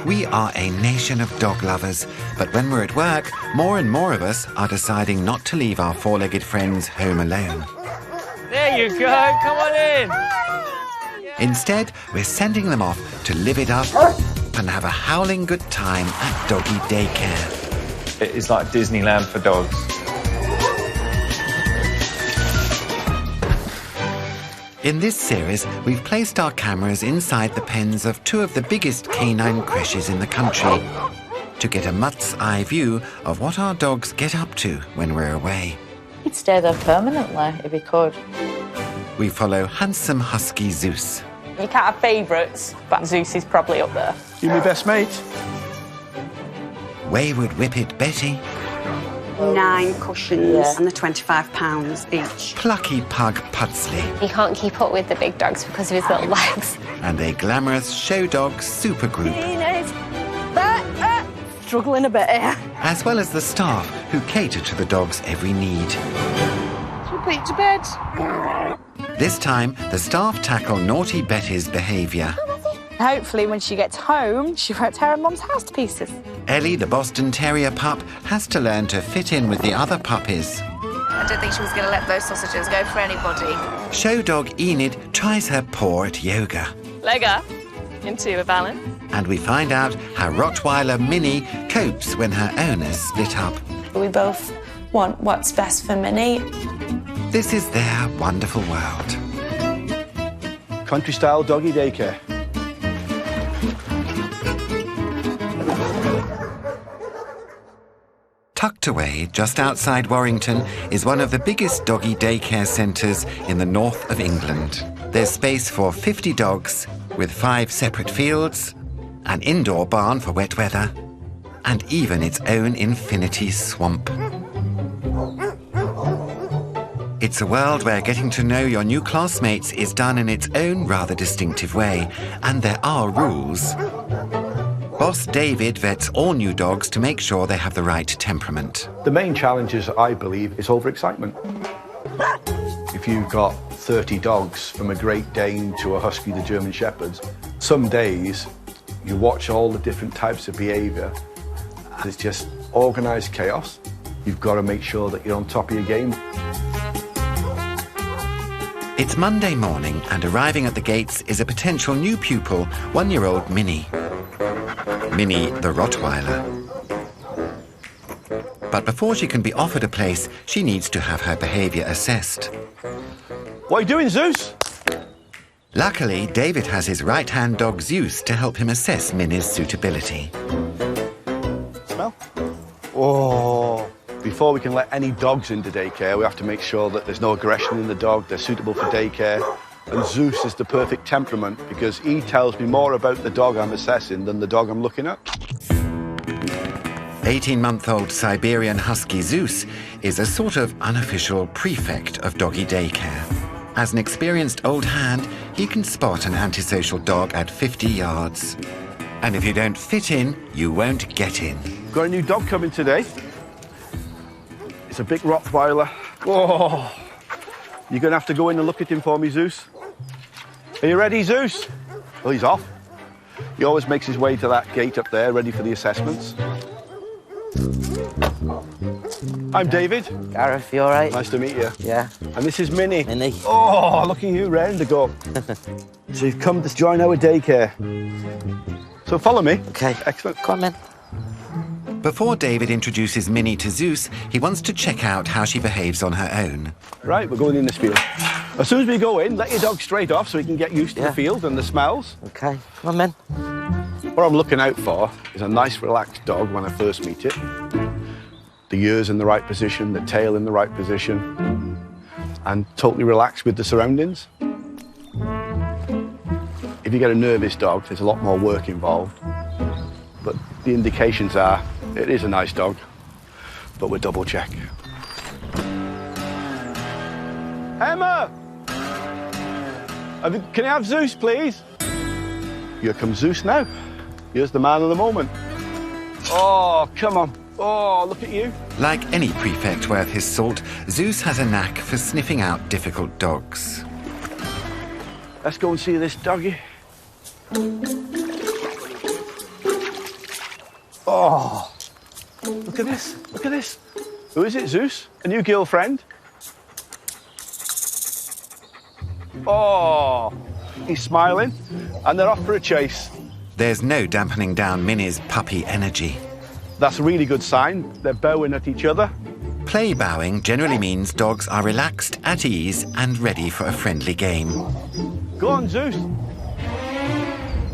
We are a nation of dog lovers, but when we're at work, more and more of us are deciding not to leave our four-legged friends home alone. There you go, come on in! Instead, we're sending them off to live it up and have a howling good time at doggy daycare. It is like Disneyland for dogs. In this series, we've placed our cameras inside the pens of two of the biggest canine creches in the country to get a mutt's eye view of what our dogs get up to when we're away. He'd stay there permanently if he could. We follow handsome husky Zeus. You can't have favourites, but Zeus is probably up there. You're my best mate. Wayward whippet Betty. 9 cushions and they're £25 each. Plucky pug Pudsley. He can't keep up with the big dogs because of his little legs. And a glamorous show dog supergroup. Struggling a bit here. As well as the staff who cater to the dog's every need. Should we put you to bed? This time, the staff tackle naughty Betty's behaviour. Hopefully when she gets home, she won't tear her mum's house to pieces. Ellie, the Boston Terrier pup, has to learn to fit in with the other puppies. I don't think she was going to let those sausages go for anybody. Show dog Enid tries her paw at yoga. Leg up into a balance. And we find out how Rottweiler Minnie copes when her owners split up. We both want what's best for Minnie. This is their wonderful world. Country-style doggy daycare. Tucked away just outside Warrington is one of the biggest doggy daycare centres in the north of England. There's space for 50 dogs with 5 separate fields, an indoor barn for wet weather, and even its own infinity swamp. It's a world where getting to know your new classmates is done in its own rather distinctive way, and there are rules. Boss David vets all new dogs to make sure they have the right temperament. The main challenge is, I believe, is overexcitement. If you've got 30 dogs, from a Great Dane to a Husky to German Shepherds, some days you watch all the different types of behaviour and it's just organised chaos. You've got to make sure that you're on top of your game. It's Monday morning and arriving at the gates is a potential new pupil, 1-year-old Minnie. Minnie the Rottweiler. But before she can be offered a place, she needs to have her behaviour assessed. What are you doing, Zeus? Luckily, David has his right-hand dog Zeus to help him assess Minnie's suitability. Smell? Oh. Before we can let any dogs into daycare, we have to make sure that there's no aggression in the dog, they're suitable for daycare. And Zeus is the perfect temperament because he tells me more about the dog I'm assessing than the dog I'm looking at. 18-month-old Siberian Husky Zeus is a sort of unofficial prefect of doggy daycare. As an experienced old hand, he can spot an antisocial dog at 50 yards. And if you don't fit in, you won't get in. Got a new dog coming today. It's a big Rottweiler. Oh, you're going to have to go in and look at him for me, Zeus. Are you ready, Zeus? Oh, he's off. He always makes his way to that gate up there, ready for the assessments. I'm David. Gareth, you all right? Nice to meet you. Yeah. And this is Minnie. Minnie. Oh, look at you, round to go. So you've come to join our daycare. So follow me. Okay. Excellent. Come on, then. Before David introduces Minnie to Zeus, he wants to check out how she behaves on her own. Right, we're going in this field. As soon as we go in, let your dog straight off so he can get used to the field and the smells. Okay, come on, then. What I'm looking out for is a nice, relaxed dog when I first meet it. The ears in the right position, the tail in the right position, and totally relaxed with the surroundings. If you get a nervous dog, there's a lot more work involved. But the indications are it is a nice dog, but we'll double check. Emma! Can I have Zeus, please? Here comes Zeus now. Here's the man of the moment. Oh, come on. Oh, look at you. Like any prefect worth his salt, Zeus has a knack for sniffing out difficult dogs. Let's go and see this doggy. Oh, look at this, look at this. Who is it, Zeus? A new girlfriend? Oh, he's smiling, and they're off for a chase. There's no dampening down Minnie's puppy energy. That's a really good sign. They're bowing at each other. Play bowing generally means dogs are relaxed, at ease, and ready for a friendly game. Go on, Zeus.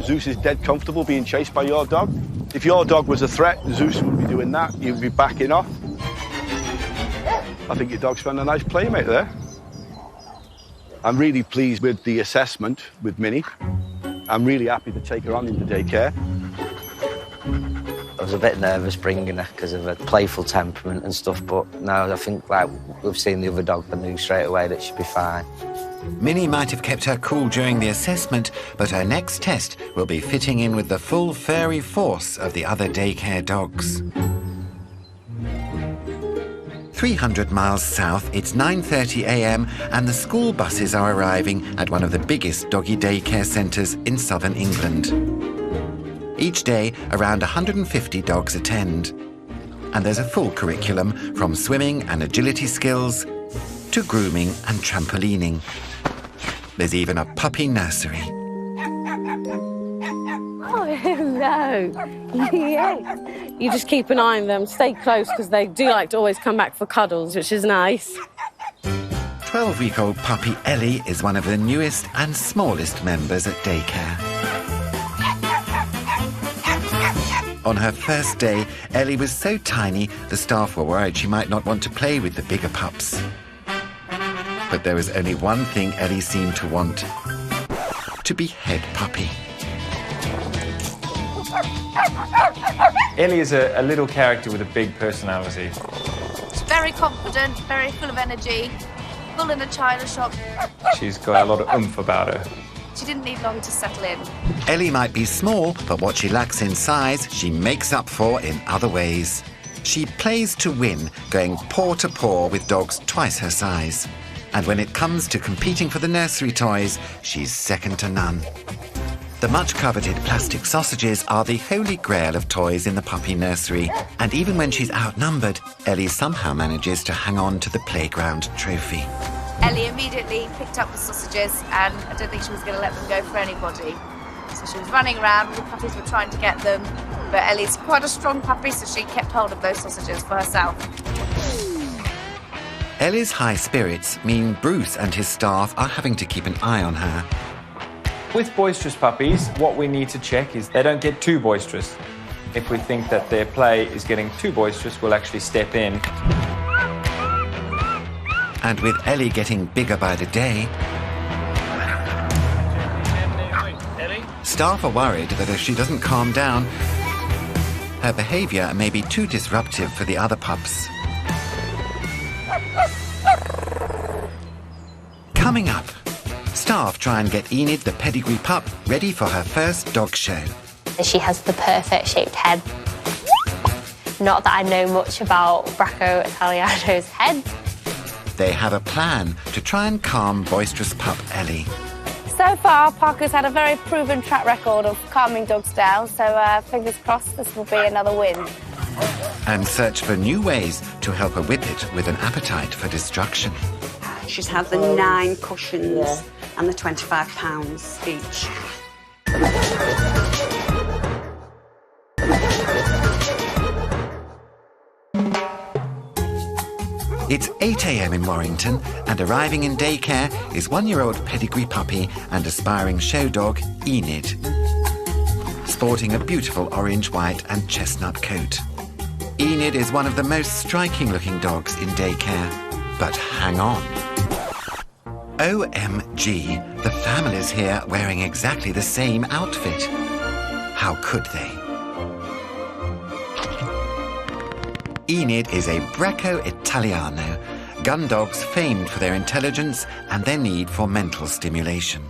Zeus is dead comfortable being chased by your dog. If your dog was a threat, Zeus would be doing that. You'd be backing off. I think your dog's found a nice playmate there. I'm really pleased with the assessment with Minnie. I'm really happy to take her on into daycare. I was a bit nervous bringing her because of her playful temperament and stuff, but now I think, like, we've seen the other dog and knew straight away that she'd be fine. Minnie might have kept her cool during the assessment, but her next test will be fitting in with the full furry force of the other daycare dogs. 300 miles south, it's 9:30 a.m. and the school buses are arriving at one of the biggest doggy daycare centres in southern England. Each day, around 150 dogs attend. And there's a full curriculum from swimming and agility skills to grooming and trampolining. There's even a puppy nursery. Oh, hello. Yeah. You just keep an eye on them, stay close, because they do like to always come back for cuddles, which is nice. 12-week-old puppy Ellie is one of the newest and smallest members at daycare. On her first day, Ellie was so tiny, the staff were worried she might not want to play with the bigger pups. But there was only one thing Ellie seemed to want: to be head puppy. Ellie is a little character with a big personality. She's very confident, very full of energy, full in a china shop. She's got a lot of oomph about her. She didn't need long to settle in. Ellie might be small, but what she lacks in size, she makes up for in other ways. She plays to win, going paw to paw with dogs twice her size. And when it comes to competing for the nursery toys, she's second to none. The much-coveted plastic sausages are the holy grail of toys in the puppy nursery. And even when she's outnumbered, Ellie somehow manages to hang on to the playground trophy. Ellie immediately picked up the sausages, and I don't think she was going to let them go for anybody. So she was running around, the puppies were trying to get them, but Ellie's quite a strong puppy, so she kept hold of those sausages for herself. Ellie's high spirits mean Bruce and his staff are having to keep an eye on her. With boisterous puppies, what we need to check is they don't get too boisterous. If we think that their play is getting too boisterous, we'll actually step in. And with Ellie getting bigger by the day, staff are worried that if she doesn't calm down, her behaviour may be too disruptive for the other pups. Coming up, staff try and get Enid, the pedigree pup, ready for her first dog show. She has the perfect shaped head. Not that I know much about Bracco Italiano's head. They have a plan to try and calm boisterous pup Ellie. So far, Parker's had a very proven track record of calming dogs down, so fingers crossed this will be another win. And search for new ways to help her whip it with an appetite for destruction. She's had the 9 cushions and the £25 each. It's 8 a.m. in Warrington, and arriving in daycare is 1-year-old pedigree puppy and aspiring show dog, Enid, sporting a beautiful orange, white and chestnut coat. Enid is one of the most striking-looking dogs in daycare. But hang on. OMG, the family's here wearing exactly the same outfit. How could they? Enid is a Bracco Italiano, gun dogs famed for their intelligence and their need for mental stimulation.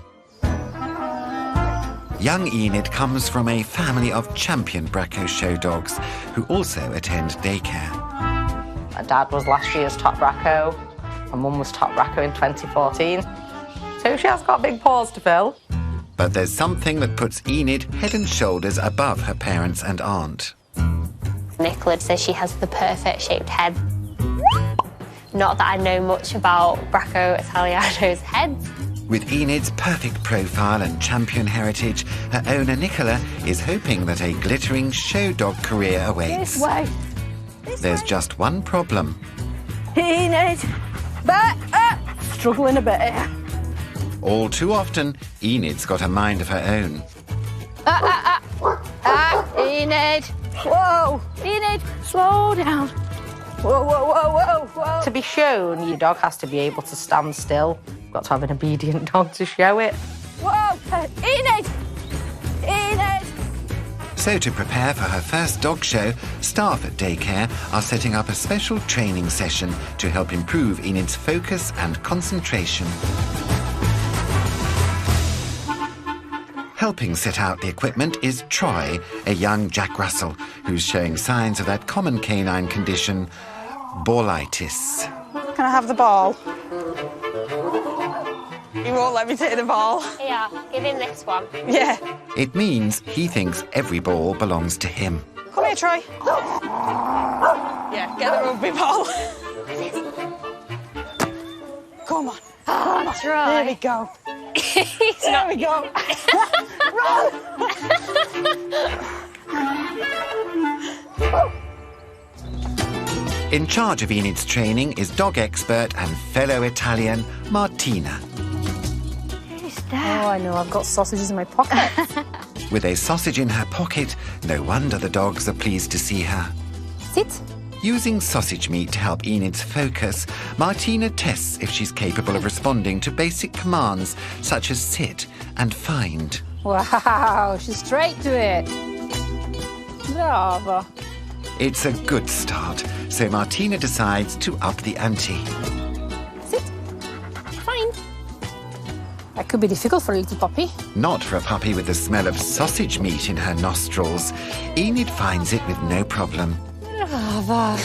Young Enid comes from a family of champion Bracco show dogs who also attend daycare. My dad was last year's top Bracco. My mum was top Bracco in 2014. So she has got big paws to fill. But there's something that puts Enid head and shoulders above her parents and aunt. Nicola says she has the perfect shaped head. Not that I know much about Bracco Italiano's heads. With Enid's perfect profile and champion heritage, her owner Nicola is hoping that a glittering show dog career awaits. This way. There's just one problem. Enid, back up. Struggling a bit here. All too often, Enid's got a mind of her own. Enid. Whoa, Enid, slow down. Whoa, whoa, whoa, whoa, whoa. To be shown, your dog has to be able to stand still. You've got to have an obedient dog to show it. Whoa, Enid! Enid! So to prepare for her first dog show, staff at daycare are setting up a special training session to help improve Enid's focus and concentration. Helping set out the equipment is Troy, a young Jack Russell, who's showing signs of that common canine condition, ballitis. Can I have the ball? He won't let me take the ball. Here, give him this one. Yeah. It means he thinks every ball belongs to him. Come here, Troy. Yeah, get the rugby ball. Come on. Oh, Troy. There we go. There we go. In charge of Enid's training is dog expert and fellow Italian, Martina. Oh, I know, I've got sausages in my pocket. With a sausage in her pocket, no wonder the dogs are pleased to see her. Sit. Using sausage meat to help Enid's focus, Martina tests if she's capable of responding to basic commands such as sit and find. Wow, she's straight to it. Brava. It's a good start, so Martina decides to up the ante. Sit. Fine. That could be difficult for a little puppy. Not for a puppy with the smell of sausage meat in her nostrils. Enid finds it with no problem. Brava.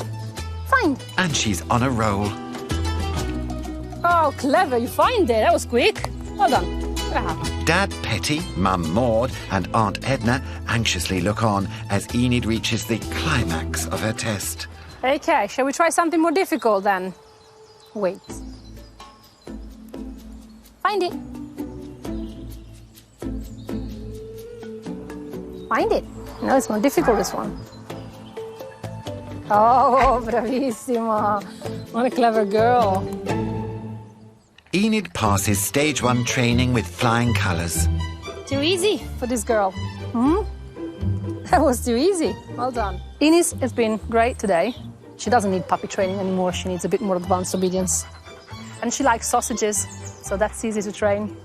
Fine. And she's on a roll. Oh, clever, you find it. That was quick. Well done. Brava. Dad Petty, Mum Maud and Aunt Edna anxiously look on as Enid reaches the climax of her test. Okay, shall we try something more difficult then? Wait. Find it. Find it. No, it's more difficult, this one. Oh, bravissima. What a clever girl. Enid passes stage 1 training with flying colours. Too easy for this girl. That was too easy. Well done. Enid has been great today. She doesn't need puppy training anymore. She needs a bit more advanced obedience. And she likes sausages, so that's easy to train.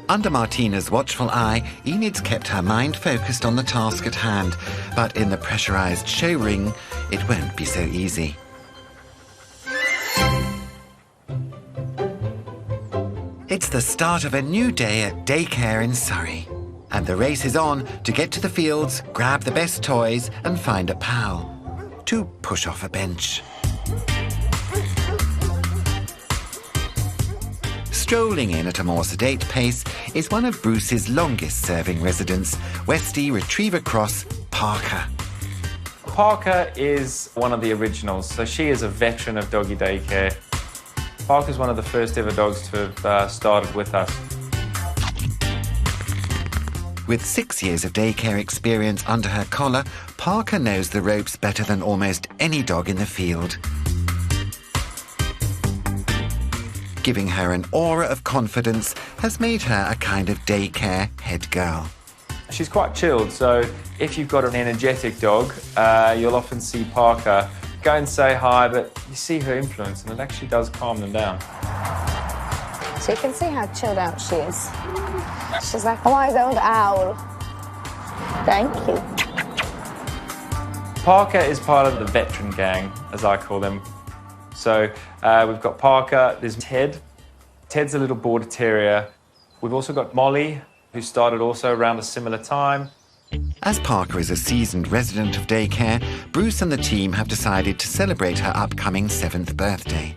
Under Martina's watchful eye, Enid's kept her mind focused on the task at hand, but in the pressurised show ring, it won't be so easy. It's the start of a new day at daycare in Surrey. And the race is on to get to the fields, grab the best toys and find a pal to push off a bench. Strolling in at a more sedate pace is one of Bruce's longest-serving residents, Westie Retriever Cross Parker. Parker is one of the originals, so she is a veteran of doggy daycare. Parker's one of the first ever dogs to have started with us. With 6 years of daycare experience under her collar, Parker knows the ropes better than almost any dog in the field. Giving her an aura of confidence has made her a kind of daycare head girl. She's quite chilled, so if you've got an energetic dog, you'll often see Parker go and say hi, but you see her influence and it actually does calm them down. So you can see how chilled out she is. She's like a wise old owl. Thank you. Parker is part of the veteran gang, as I call them. So we've got Parker, there's Ted. Ted's a little border terrier. We've also got Molly, who started also around a similar time. As Parker is a seasoned resident of daycare, Bruce and the team have decided to celebrate her upcoming 7th birthday.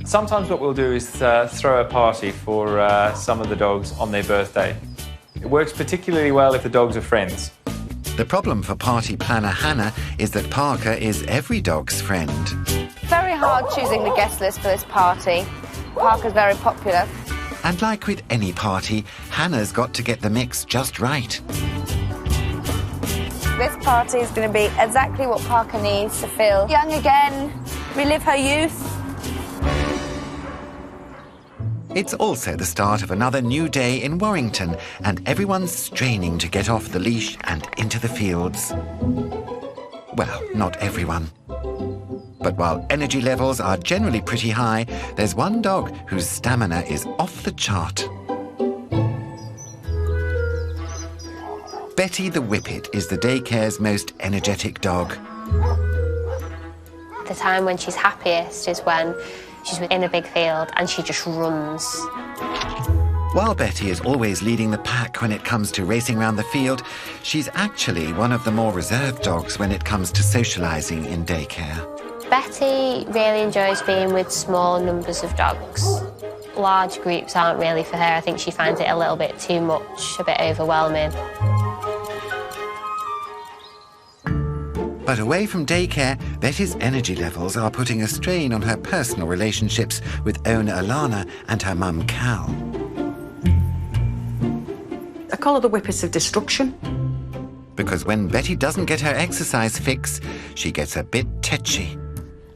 Sometimes what we'll do is throw a party for some of the dogs on their birthday. It works particularly well if the dogs are friends. The problem for party planner Hannah is that Parker is every dog's friend. Very hard choosing the guest list for this party. Parker's very popular. And like with any party, Hannah's got to get the mix just right. This party is going to be exactly what Parker needs to feel young again, relive her youth. It's also the start of another new day in Warrington, and everyone's straining to get off the leash and into the fields. Well, not everyone. But while energy levels are generally pretty high, there's one dog whose stamina is off the chart. Betty the Whippet is the daycare's most energetic dog. The time when she's happiest is when she's in a big field and she just runs. While Betty is always leading the pack when it comes to racing around the field, she's actually one of the more reserved dogs when it comes to socialising in daycare. Betty really enjoys being with small numbers of dogs. Large groups aren't really for her. I think she finds it a little bit too much, a bit overwhelming. But away from daycare, Betty's energy levels are putting a strain on her personal relationships with owner Alana and her mum Cal. I call her the Whippets of Destruction. Because when Betty doesn't get her exercise fix, she gets a bit tetchy.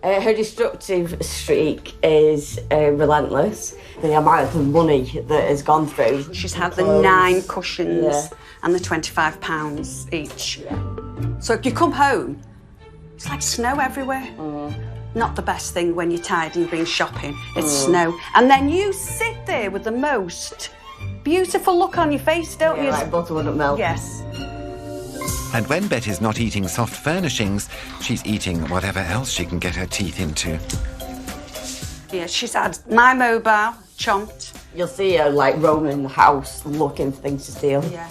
Her destructive streak is relentless. The amount of money that has gone through. She's had the 9 cushions and the £25 each. Yeah. So if you come home, it's like snow everywhere. Not the best thing when you're tired and you've been shopping. It's snow. And then you sit there with the most beautiful look on your face, don't you? Like butter wouldn't melt. Yes. And when Betty's not eating soft furnishings, she's eating whatever else she can get her teeth into. Yeah, she's had my mobile chomped. You'll see her like roaming the house looking for things to steal. Yeah.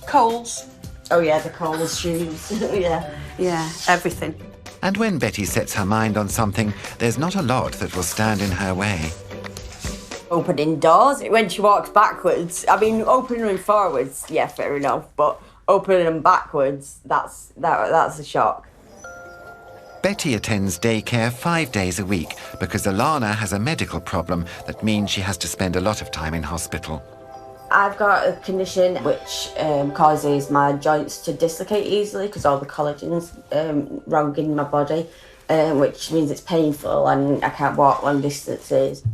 Coals. Oh yeah, the Coles shoes. Yeah. Yeah, everything. And when Betty sets her mind on something, there's not a lot that will stand in her way. Opening doors, when she walks backwards, I mean, opening them forwards, yeah, fair enough, but opening them backwards, that's a shock. Betty attends daycare 5 days a week because Alana has a medical problem that means she has to spend a lot of time in hospital. I've got a condition which causes my joints to dislocate easily because all the collagen's wrong in my body, which means it's painful and I can't walk long distances.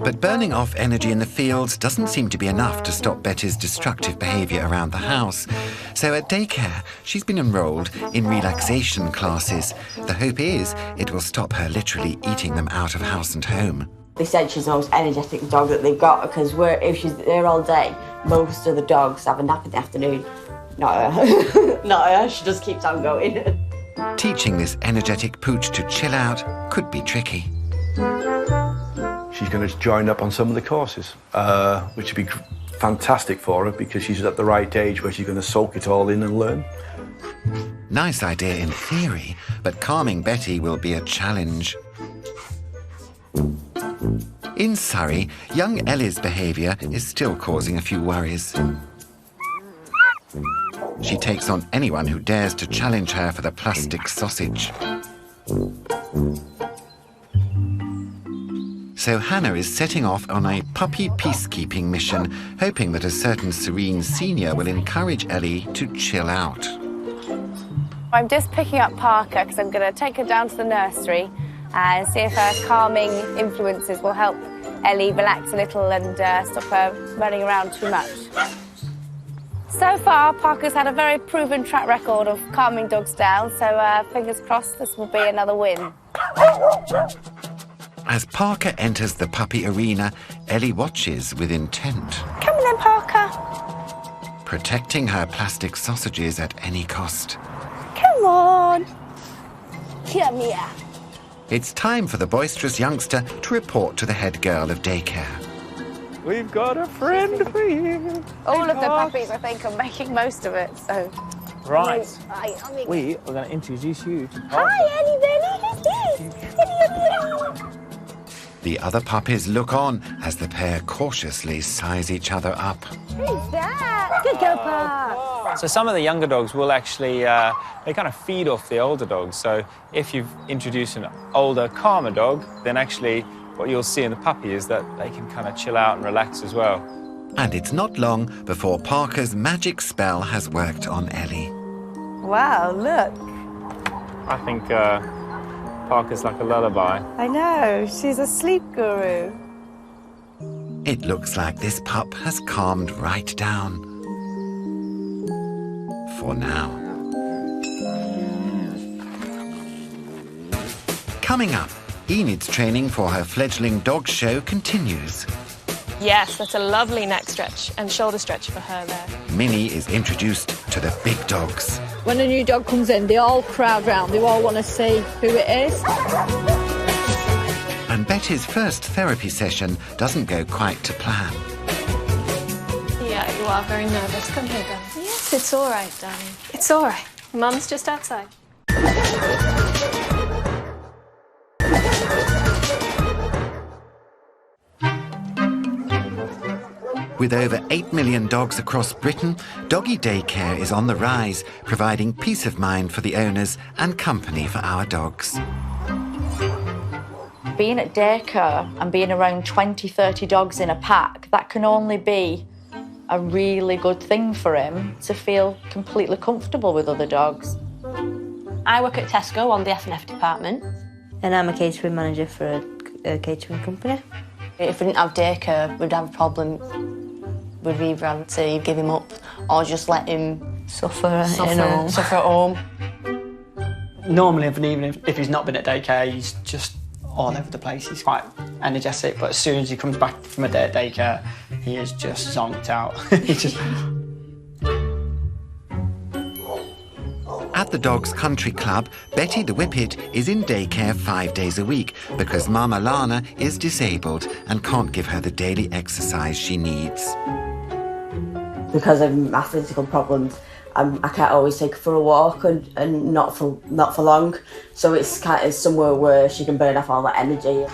But burning off energy in the fields doesn't seem to be enough to stop Betty's destructive behaviour around the house. So at daycare, she's been enrolled in relaxation classes. The hope is it will stop her literally eating them out of house and home. They said she's the most energetic dog that they've got because if she's there all day, most of the dogs have a nap in the afternoon. Not her. Not her. She just keeps on going. Teaching this energetic pooch to chill out could be tricky. She's going to join up on some of the courses, which would be fantastic for her because she's at the right age where she's going to soak it all in and learn. Nice idea in theory, but calming Betty will be a challenge. In Surrey, young Ellie's behaviour is still causing a few worries. She takes on anyone who dares to challenge her for the plastic sausage. So Hannah is setting off on a puppy peacekeeping mission, hoping that a certain serene senior will encourage Ellie to chill out. I'm just picking up Parker because I'm going to take her down to the nursery and see if her calming influences will help Ellie relax a little and stop her running around too much. So far, Parker's had a very proven track record of calming dogs down, so fingers crossed this will be another win. As Parker enters the puppy arena, Ellie watches with intent. Come on then, Parker. Protecting her plastic sausages at any cost. Come on. Come here. It's time for the boisterous youngster to report to the head girl of daycare. We've got a friend for you. All of the puppies, I think, are making most of it, so... Right. We are going to introduce you to Parker. Hi, Ellie, Benny. The other puppies look on as the pair cautiously size each other up. Who's that? Good girl, Pa. So some of the younger dogs will actually, they kind of feed off the older dogs. So if you've introduced an older, calmer dog, then actually what you'll see in the puppy is that they can kind of chill out and relax as well. And it's not long before Parker's magic spell has worked on Ellie. Wow, look. I think Parker's like a lullaby. I know, she's a sleep guru. It looks like this pup has calmed right down. For now. Coming up, Enid's training for her fledgling dog show continues. Yes, that's a lovely neck stretch and shoulder stretch for her there. Minnie is introduced to the big dogs. When a new dog comes in, they all crowd round. They all want to see who it is. And Betty's first therapy session doesn't go quite to plan. Yeah, you are very nervous. Come here, darling. Yes, it's all right, darling. It's all right. Mum's just outside. With over 8 million dogs across Britain, doggy daycare is on the rise, providing peace of mind for the owners and company for our dogs. Being at daycare and being around 20, 30 dogs in a pack, that can only be a really good thing for him to feel completely comfortable with other dogs. I work at Tesco on the F&F department, and I'm a catering manager for a catering company. If we didn't have daycare, we'd have a problem. We'd either have to give him up or just let him suffer at home. Normally, even if he's not been at daycare, he's just all over the place. He's quite energetic, but as soon as he comes back from a day at daycare, he is just zonked out. He's just... At the Dogs Country Club, Betty the Whippet is in daycare 5 days a week because Mama Lana is disabled and can't give her the daily exercise she needs. Because of my physical problems, I can't always take her for a walk and not for long. So it's kind of somewhere where she can burn off all that energy.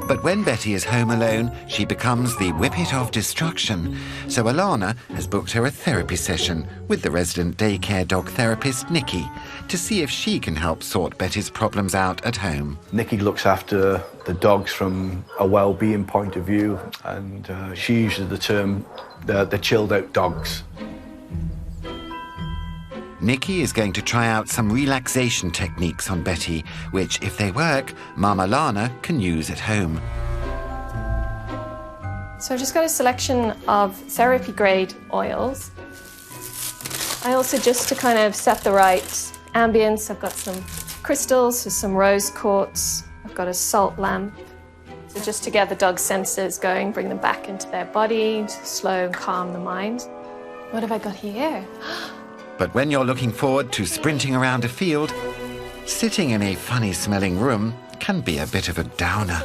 But when Betty is home alone, she becomes the Whippet of Destruction. So Alana has booked her a therapy session with the resident daycare dog therapist, Nikki, to see if she can help sort Betty's problems out at home. Nikki looks after the dogs from a well-being point of view, and she uses the term the chilled-out dogs. Nikki is going to try out some relaxation techniques on Betty, which, if they work, Mama Lana can use at home. So I've just got a selection of therapy-grade oils. I also, just to kind of set the right ambience, I've got some crystals, so some rose quartz. I've got a salt lamp. So just to get the dog's senses going, bring them back into their body, to slow and calm the mind. What have I got here? But when you're looking forward to sprinting around a field, sitting in a funny-smelling room can be a bit of a downer.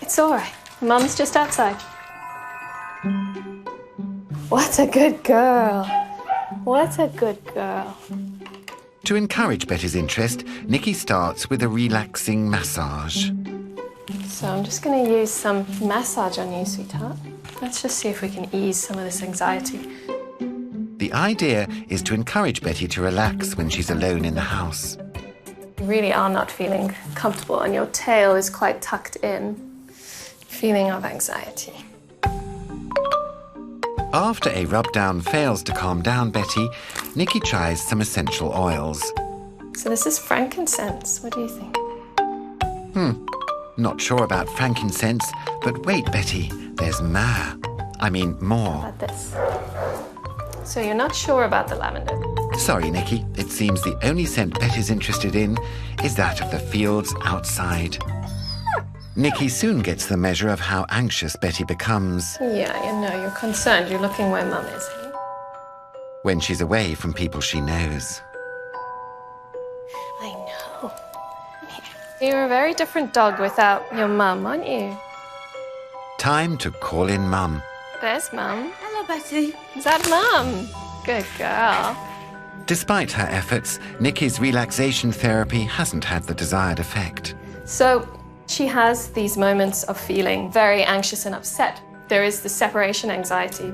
It's all right. Mum's just outside. What a good girl. What a good girl. To encourage Betty's interest, Nikki starts with a relaxing massage. So I'm just going to use some massage on you, sweetheart. Let's just see if we can ease some of this anxiety. The idea is to encourage Betty to relax when she's alone in the house. You really are not feeling comfortable and your tail is quite tucked in. Feeling of anxiety. After a rub-down fails to calm down Betty, Nikki tries some essential oils. So this is frankincense. What do you think? Not sure about frankincense, but wait, Betty, there's myrrh. I mean, more. How about this? So you're not sure about the lavender? Sorry, Nikki. It seems the only scent Betty's interested in is that of the fields outside. Nikki soon gets the measure of how anxious Betty becomes. Yeah, you know, you're concerned. You're looking where Mum is. When she's away from people she knows. I know. You're a very different dog without your mum, aren't you? Time to call in Mum. There's Mum. Hello, Betty. Is that Mum? Good girl. Despite her efforts, Nikki's relaxation therapy hasn't had the desired effect. So She has these moments of feeling very anxious and upset. There is the separation anxiety.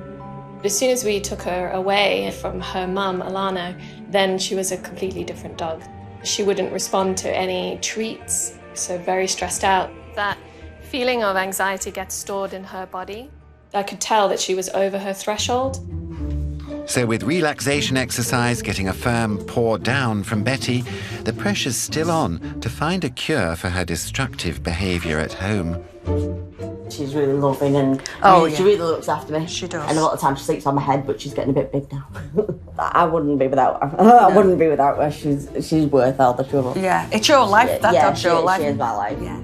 As soon as we took her away from her mum, Alana, then she was a completely different dog. She wouldn't respond to any treats, so very stressed out. That feeling of anxiety gets stored in her body. I could tell that she was over her threshold. So with relaxation exercise getting a firm paw down from Betty, the pressure's still on to find a cure for her destructive behaviour at home. She's really loving and she really looks after me. She does. And a lot of times she sleeps on my head, but she's getting a bit big now. I wouldn't be without her. I wouldn't be without her. She's worth all the trouble. Yeah, it's your life. That dog's your life. She is my life. Yeah.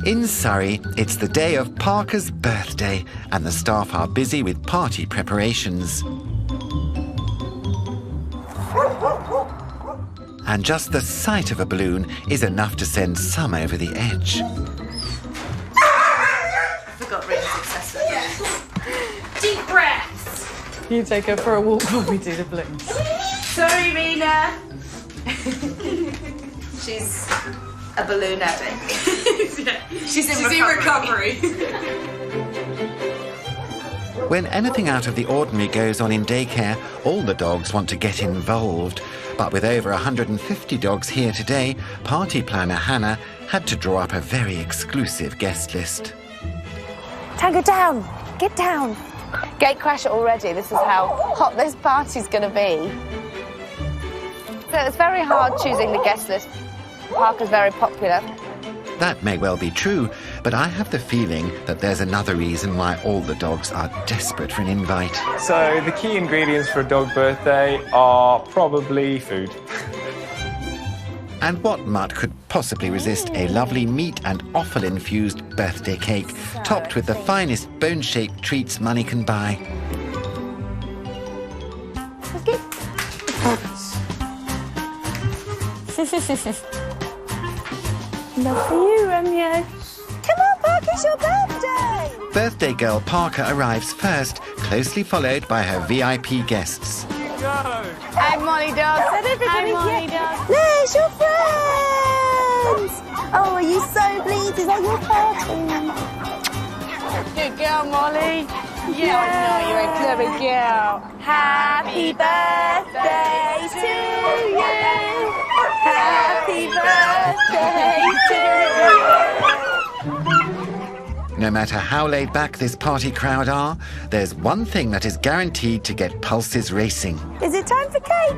In Surrey, it's the day of Parker's birthday, and the staff are busy with party preparations. And just the sight of a balloon is enough to send some over the edge. I forgot Rita's successor. Deep breaths. You take her for a walk while we do the balloons. Sorry, Rena. She's a balloon addict. She's in recovery. When anything out of the ordinary goes on in daycare, all the dogs want to get involved. But with over 150 dogs here today, party planner Hannah had to draw up a very exclusive guest list. Tango down! Get down! Gatecrash already. This is how hot this party's going to be. So it's very hard choosing the guest list. Parker's very popular. That may well be true, but I have the feeling that there's another reason why all the dogs are desperate for an invite. So the key ingredients for a dog birthday are probably food. And what mutt could possibly resist a lovely meat and offal-infused birthday cake, topped with the finest bone-shaped treats money can buy? Enough for you, Romeo. Come on, Parker, it's your birthday! Birthday girl Parker arrives first, closely followed by her VIP guests. Hi, Molly Dog. Hi, Molly Dog. There's your friends! Oh, are you so pleased? Is that your party? Good girl, Molly. Yeah. I know you're a clever girl. Happy birthday to you! Happy birthday to you! No matter how laid back this party crowd are, there's one thing that is guaranteed to get pulses racing. Is it time for cake?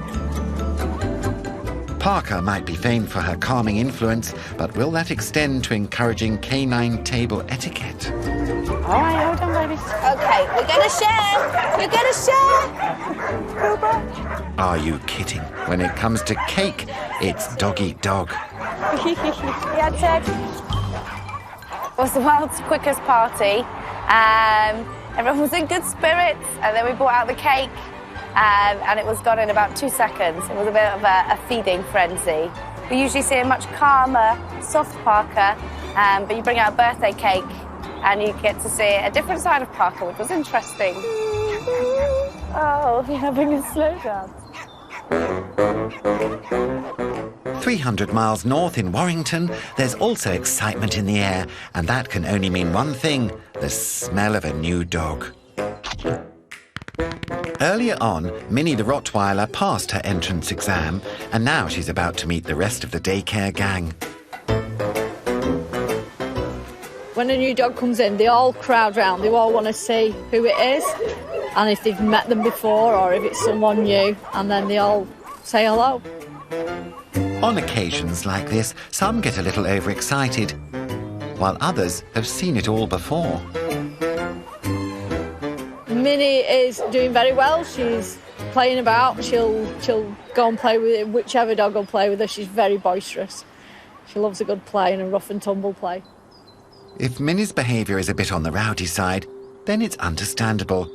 Parker might be famed for her calming influence, but will that extend to encouraging canine table etiquette? All right, hold on, baby. Okay, we're going to share. You're going to share. Cooper. Are you kidding? When it comes to cake, it's doggy dog. Yeah, Ted. It was the world's quickest party. Everyone was in good spirits, and then we brought out the cake, and it was gone in about 2 seconds. It was a bit of a feeding frenzy. We usually see a much calmer, soft Parker, but you bring out a birthday cake, and you get to see a different side of Parker, which was interesting. Oh, you're having a slow dance. 300 miles north in Warrington, there's also excitement in the air, and that can only mean one thing: the smell of a new dog. Earlier on, Minnie the Rottweiler passed her entrance exam, and now she's about to meet the rest of the daycare gang. When a new dog comes in, they all crowd round. They all want to see who it is, and if they've met them before or if it's someone new, and then they all say hello. On occasions like this, some get a little overexcited, while others have seen it all before. Minnie is doing very well. She's playing about. She'll go and play with it. Whichever dog will play with her. She's very boisterous. She loves a good play and a rough and tumble play. If Minnie's behaviour is a bit on the rowdy side, then it's understandable.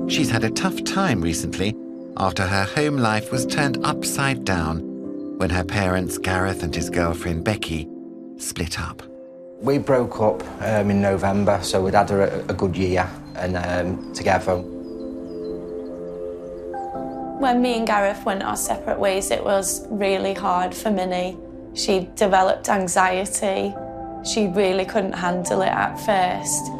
She's had a tough time recently after her home life was turned upside down when her parents, Gareth and his girlfriend Becky, split up. We broke up in November, so we'd had a good year and together. When me and Gareth went our separate ways, it was really hard for Minnie. She developed anxiety. She really couldn't handle it at first.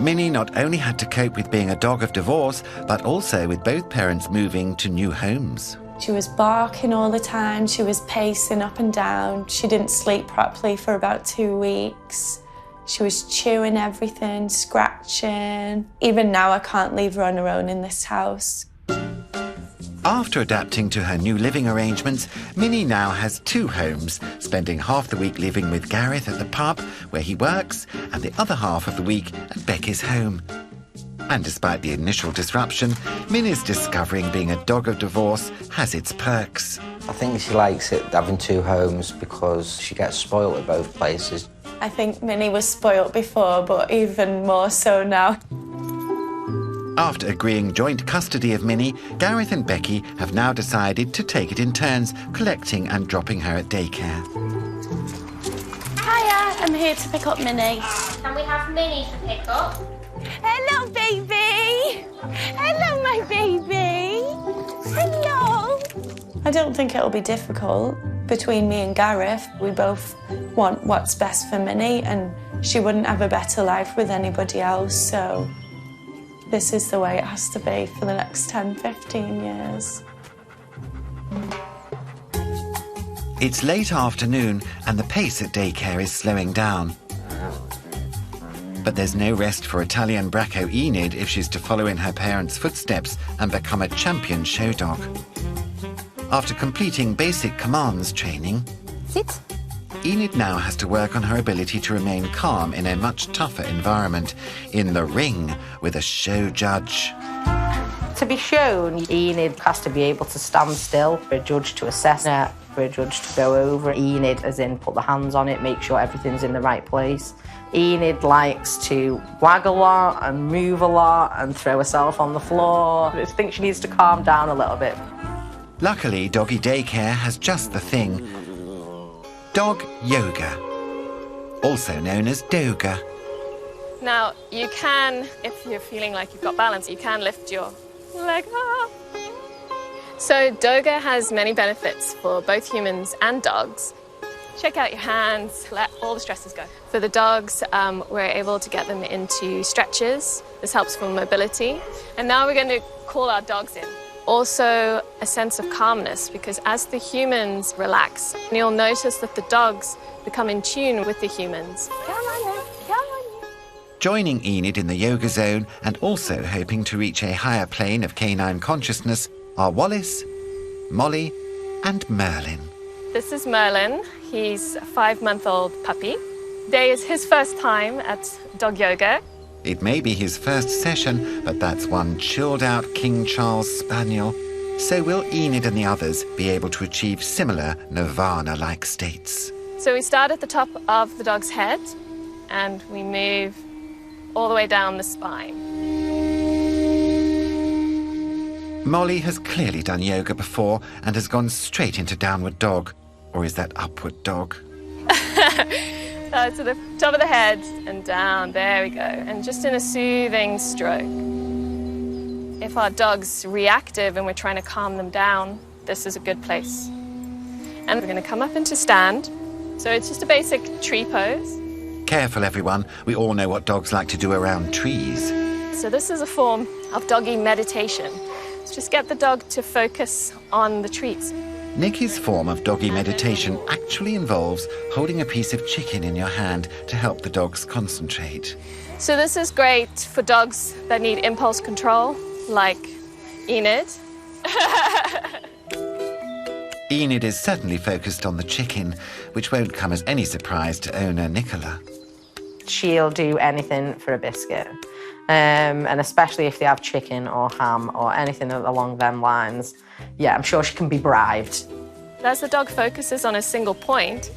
Minnie not only had to cope with being a dog of divorce, but also with both parents moving to new homes. She was barking all the time. She was pacing up and down. She didn't sleep properly for about 2 weeks. She was chewing everything, scratching. Even now, I can't leave her on her own in this house. After adapting to her new living arrangements, Minnie now has 2 homes, spending half the week living with Gareth at the pub where he works and the other half of the week at Becky's home. And despite the initial disruption, Minnie's discovering being a dog of divorce has its perks. I think she likes it having 2 homes because she gets spoilt at both places. I think Minnie was spoilt before, but even more so now. After agreeing joint custody of Minnie, Gareth and Becky have now decided to take it in turns, collecting and dropping her at daycare. Hiya, I'm here to pick up Minnie. Can we have Minnie to pick up? Hello, baby. Hello, my baby. Hello. I don't think it'll be difficult. Between me and Gareth, we both want what's best for Minnie, and she wouldn't have a better life with anybody else, so this is the way it has to be for the next 10, 15 years. It's late afternoon and the pace at daycare is slowing down. But there's no rest for Italian Bracco Enid if she's to follow in her parents' footsteps and become a champion show dog. After completing basic commands training, Sit. Enid now has to work on her ability to remain calm in a much tougher environment, in the ring with a show judge. To be shown, Enid has to be able to stand still for a judge to assess it, for a judge to go over Enid, as in put the hands on it, make sure everything's in the right place. Enid likes to wag a lot and move a lot and throw herself on the floor. I think she needs to calm down a little bit. Luckily, Doggy Daycare has just the thing. Dog yoga, also known as doga. Now, you can, if you're feeling like you've got balance, you can lift your leg up. So doga has many benefits for both humans and dogs. Check out your hands, let all the stresses go. For the dogs, we're able to get them into stretches. This helps for mobility. And now we're going to call our dogs in. Also, a sense of calmness, because as the humans relax, you'll notice that the dogs become in tune with the humans. Come on in, come on in. Joining Enid in the yoga zone and also hoping to reach a higher plane of canine consciousness are Wallace, Molly and Merlin. This is Merlin. He's a 5-month-old puppy. Today is his first time at dog yoga. It may be his first session, but that's one chilled-out King Charles Spaniel. So will Enid and the others be able to achieve similar nirvana-like states? So we start at the top of the dog's head, and we move all the way down the spine. Molly has clearly done yoga before and has gone straight into downward dog. Or is that upward dog? To the top of the head and down, there we go. And just in a soothing stroke. If our dog's reactive and we're trying to calm them down, this is a good place. And we're going to come up into stand. So it's just a basic tree pose. Careful, everyone. We all know what dogs like to do around trees. So this is a form of doggy meditation. Just get the dog to focus on the trees. Nikki's form of doggy meditation actually involves holding a piece of chicken in your hand to help the dogs concentrate. So this is great for dogs that need impulse control, like Enid. Enid is certainly focused on the chicken, which won't come as any surprise to owner Nicola. She'll do anything for a biscuit. And especially if they have chicken or ham or anything along them lines. Yeah, I'm sure she can be bribed. As the dog focuses on a single point,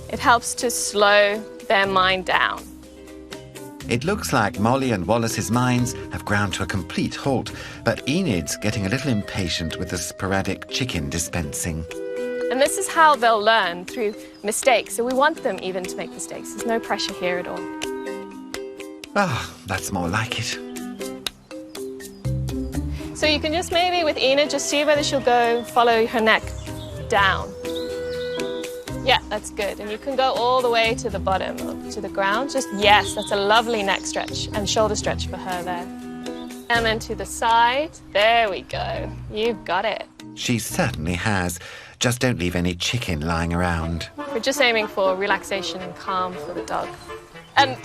it helps to slow their mind down. It looks like Molly and Wallace's minds have ground to a complete halt, but Enid's getting a little impatient with the sporadic chicken dispensing. And this is how they'll learn, through mistakes. So we want them even to make mistakes. There's no pressure here at all. Ah, that's more like it. So So you can just maybe with Enid just see whether she'll go follow her neck down. Yeah, that's good. And you can go all the way to the bottom, up to the ground. Just, yes, that's a lovely neck stretch and shoulder stretch for her there. And then to the side. There we go. You've got it. She certainly has. Just don't leave any chicken lying around. We're just aiming for relaxation and calm for the dog. And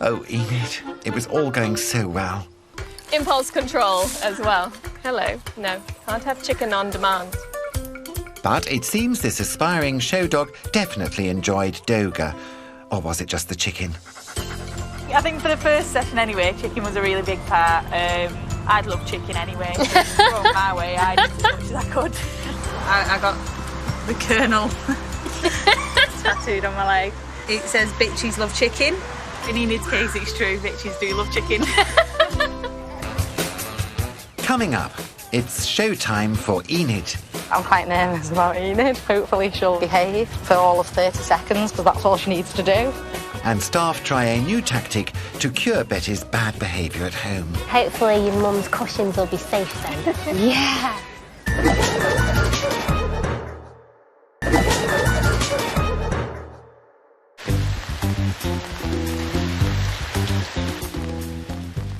Oh, Enid, it was all going so well. impulse control as well. Hello. No, can't have chicken on demand. But it seems this aspiring show dog definitely enjoyed Doga. Or was it just the chicken? I think for the first session anyway, chicken was a really big part. I'd love chicken anyway. Throw it my way, I did as much as I could. I got the Colonel tattooed on my leg. It says bitches love chicken. In Enid's case, it's true, bitches do love chicken. Coming up, it's showtime for Enid. I'm quite nervous about Enid. Hopefully she'll behave for all of 30 seconds because that's all she needs to do. And staff try a new tactic to cure Betty's bad behaviour at home. Hopefully your mum's cushions will be safe then. Yeah.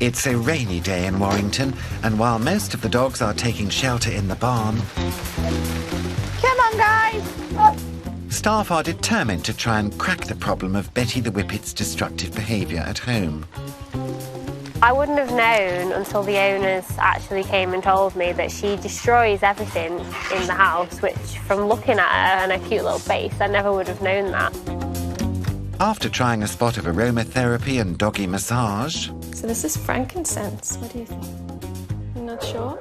It's a rainy day in Warrington, and while most of the dogs are taking shelter in the barn, Come on, guys! staff are determined to try and crack the problem of Betty the Whippet's destructive behaviour at home. I wouldn't have known until the owners actually came and told me that she destroys everything in the house, which from looking at her and her cute little face, I never would have known that. After trying a spot of aromatherapy and doggy massage, So this is frankincense. What do you think? I'm not sure.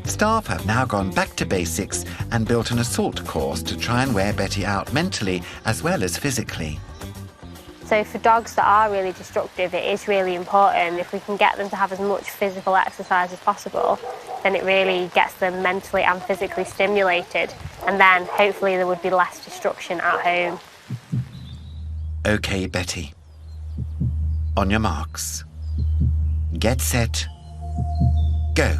staff have now gone back to basics and built an assault course to try and wear Betty out mentally as well as physically. So for dogs that are really destructive, it is really important. If we can get them to have as much physical exercise as possible, then it really gets them mentally and physically stimulated. And then hopefully there would be less destruction at home. OK, Betty. On your marks. Get set. Go.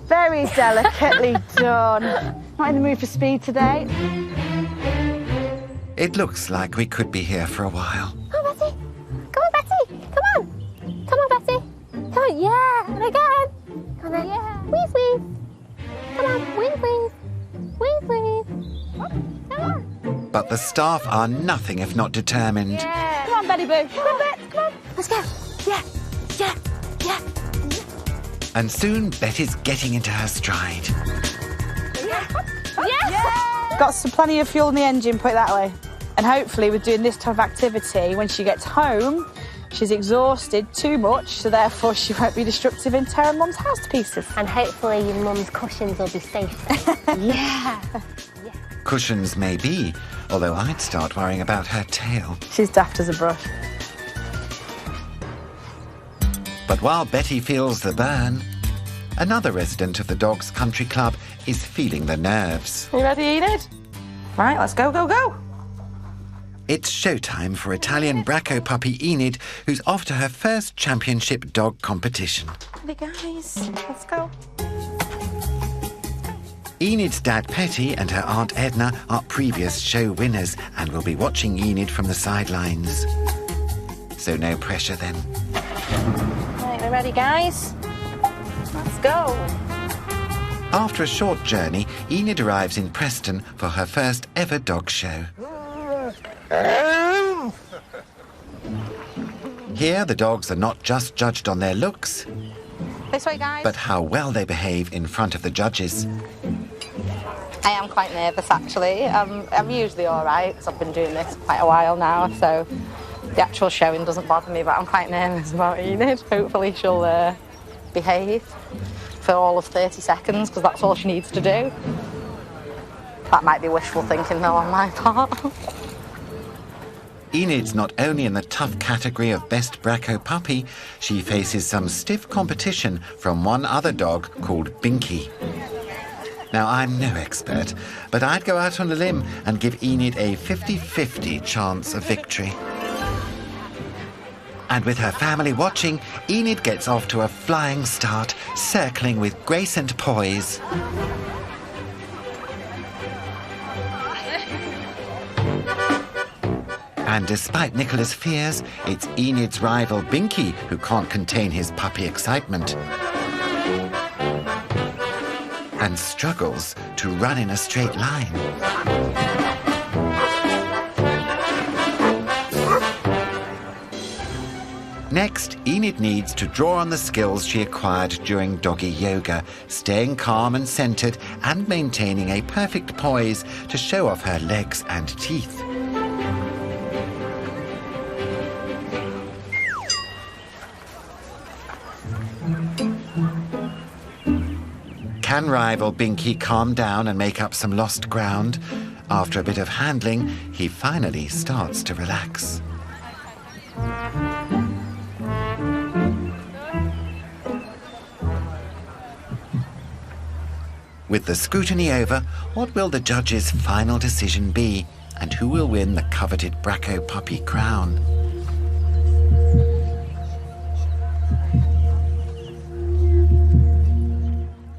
Very delicately done. Not in the mood for speed today. It looks like we could be here for a while. Come on, Betty. Come on, Betty. Come on. Come on, Betty. Come on, yeah. And again. Come on, yeah. Wheeze, wheeze. Come on, wheeze, wheeze. Wheeze, wheeze. Come on. But the staff are nothing if not determined. Yeah. Come on, Betty Boo. Come on, Bet. Come on. Let's go. Yeah. Yeah. Yeah. And soon Betty's getting into her stride. Yes! Got some plenty of fuel in the engine, put it that way. And hopefully with doing this type of activity, when she gets home, she's exhausted too much, so therefore she won't be destructive and tear her mum's house to pieces. And hopefully your mum's cushions will be safe. Yeah. Cushions may be, although I'd start worrying about her tail. She's daft as a brush. But while Betty feels the burn, another resident of the Dogs Country Club is feeling the nerves. You ready, Enid? Right, let's go, go, go. It's showtime for Italian Bracco puppy Enid, who's off to her first championship dog competition. Ready, guys? Let's go. Enid's dad Petty and her Aunt Edna are previous show winners and will be watching Enid from the sidelines. So no pressure then. Right, we're ready, guys? Let's go. After a short journey, Enid arrives in Preston for her first ever dog show. Here, the dogs are not just judged on their looks, This way, guys. but how well they behave in front of the judges. I am quite nervous, actually. I'm usually all right, because I've been doing this quite a while now, so the actual showing doesn't bother me, but I'm quite nervous about Enid. Hopefully she'll behave for all of 30 seconds, because that's all she needs to do. That might be wishful thinking, though, on my part. Enid's not only in the tough category of best Bracco puppy, she faces some stiff competition from one other dog called Binky. Now, I'm no expert, but I'd go out on a limb and give Enid a 50-50 chance of victory. And with her family watching, Enid gets off to a flying start, circling with grace and poise. And despite Nicola's fears, it's Enid's rival Binky who can't contain his puppy excitement and struggles to run in a straight line. Next, Enid needs to draw on the skills she acquired during doggy yoga, staying calm and centred and maintaining a perfect poise to show off her legs and teeth. Can rival Binky calm down and make up some lost ground? After a bit of handling, he finally starts to relax. With the scrutiny over, what will the judge's final decision be? And who will win the coveted Bracco puppy crown?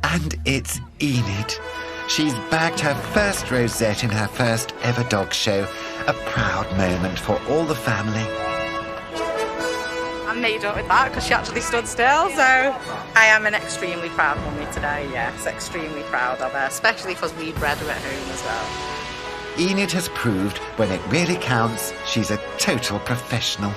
And it's Enid. She's bagged her first rosette in her first ever dog show. A proud moment for all the family. I'm made up with that because she actually stood still, so I am an extremely proud mummy today, yes, extremely proud of her, especially because we bred her at home as well. Enid has proved when it really counts, she's a total professional.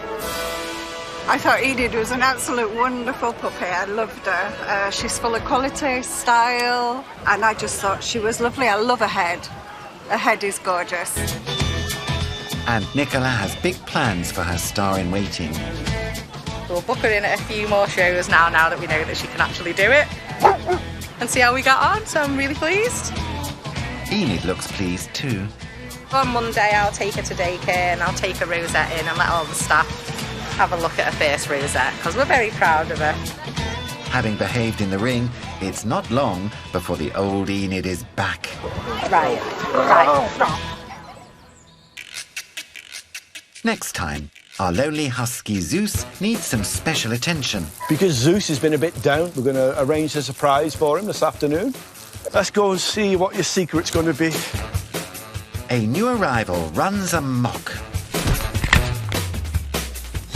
I thought Enid was an absolute wonderful puppy. I loved her. She's full of quality, style, and I just thought she was lovely. I love her head. Her head is gorgeous. And Nicola has big plans for her star-in-waiting. We'll book her in at a few more shows now that we know that she can actually do it, and see how we got on, so I'm really pleased. Enid looks pleased too. On Monday I'll take her to daycare and I'll take her rosette in and let all the staff have a look at her first rosette, because we're very proud of her. Having behaved in the ring, it's not long before the old Enid is back. Right. Next time, our lonely husky Zeus needs some special attention. Because Zeus has been a bit down, we're going to arrange a surprise for him this afternoon. Let's go and see what your secret's going to be. A new arrival runs amok.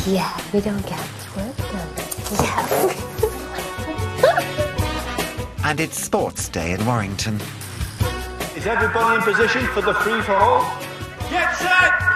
Yeah, we don't get to work, don't we? Yeah. And it's sports day in Warrington. Is everybody in position for the free-for-all? Get set!